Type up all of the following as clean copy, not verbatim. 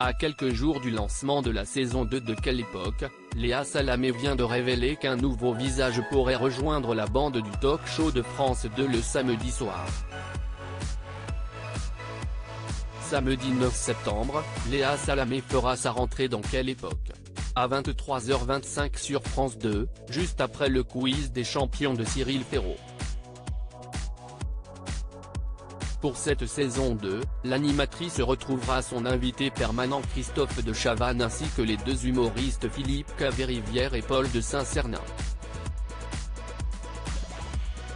À quelques jours du lancement de la saison 2 de Quelle époque, Léa Salamé vient de révéler qu'un nouveau visage pourrait rejoindre la bande du talk-show de France 2 le samedi soir. Samedi 9 septembre, Léa Salamé fera sa rentrée dans Quelle époque. À 23h25 sur France 2, juste après le quiz des champions de Cyril Ferraud. Pour cette saison 2, l'animatrice retrouvera son invité permanent Christophe de Chavannes ainsi que les deux humoristes Philippe Caverivière et Paul de Saint-Cernin.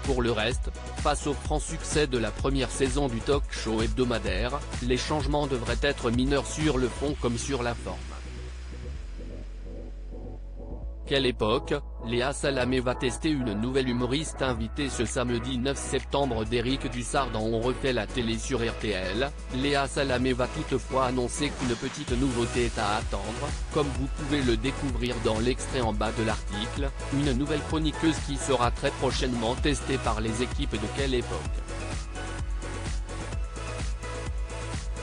Pour le reste, face au franc succès de la première saison du talk-show hebdomadaire, les changements devraient être mineurs sur le fond comme sur la forme. Quelle époque, Léa Salamé va tester une nouvelle humoriste invitée ce samedi 9 septembre d'Éric Dussard dans On refait la télé sur RTL. Léa Salamé va toutefois annoncer qu'une petite nouveauté est à attendre, comme vous pouvez le découvrir dans l'extrait en bas de l'article, une nouvelle chroniqueuse qui sera très prochainement testée par les équipes de Quelle époque.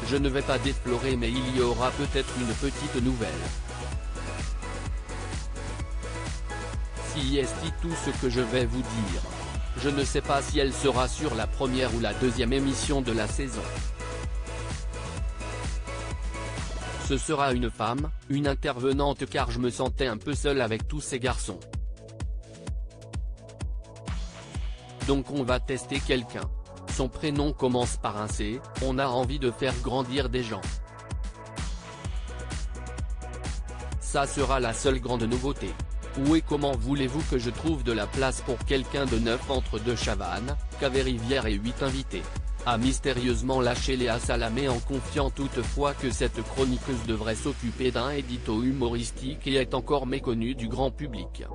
Je ne vais pas déplorer mais il y aura peut-être une petite nouvelle. Si est tout ce que je vais vous dire. Je ne sais pas si elle sera sur la première ou la deuxième émission de la saison. Ce sera une femme, une intervenante car je me sentais un peu seule avec tous ces garçons. Donc on va tester quelqu'un. Son prénom commence par un C, on a envie de faire grandir des gens. Ça sera la seule grande nouveauté. Où et comment voulez-vous que je trouve de la place pour quelqu'un de neuf entre deux Chavannes, Caverivière et 8 invités, a mystérieusement lâché Léa Salamé en confiant toutefois que cette chroniqueuse devrait s'occuper d'un édito humoristique et est encore méconnue du grand public.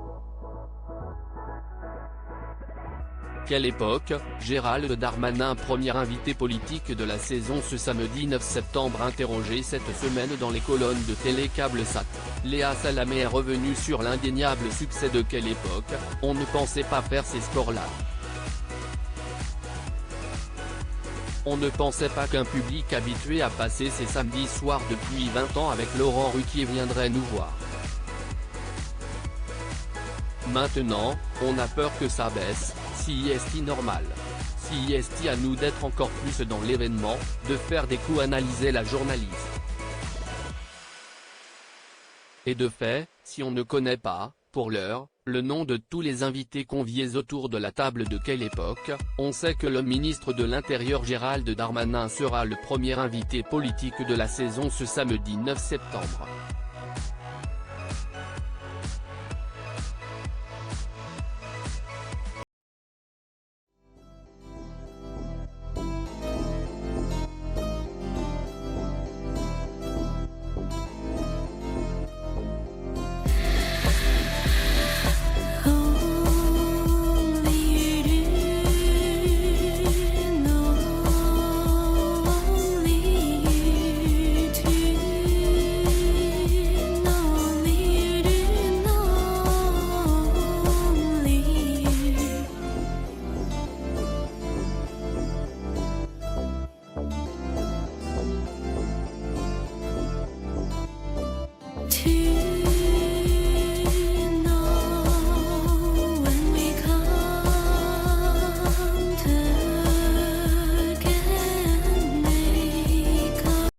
Quelle époque, Gérald Darmanin premier invité politique de la saison ce samedi 9 septembre interrogé cette semaine dans les colonnes de Télé-Câble-Sat, Léa Salamé est revenue sur l'indéniable succès de Quelle époque, on ne pensait pas faire ces scores-là. On ne pensait pas qu'un public habitué à passer ses samedis soirs depuis 20 ans avec Laurent Ruquier viendrait nous voir. Maintenant, on a peur que ça baisse, si est normal. Si est à nous d'être encore plus dans l'événement, de faire des coups analyser la journaliste. Et de fait, si on ne connaît pas, pour l'heure, le nom de tous les invités conviés autour de la table de Quelle époque, on sait que le ministre de l'Intérieur Gérald Darmanin sera le premier invité politique de la saison ce samedi 9 septembre.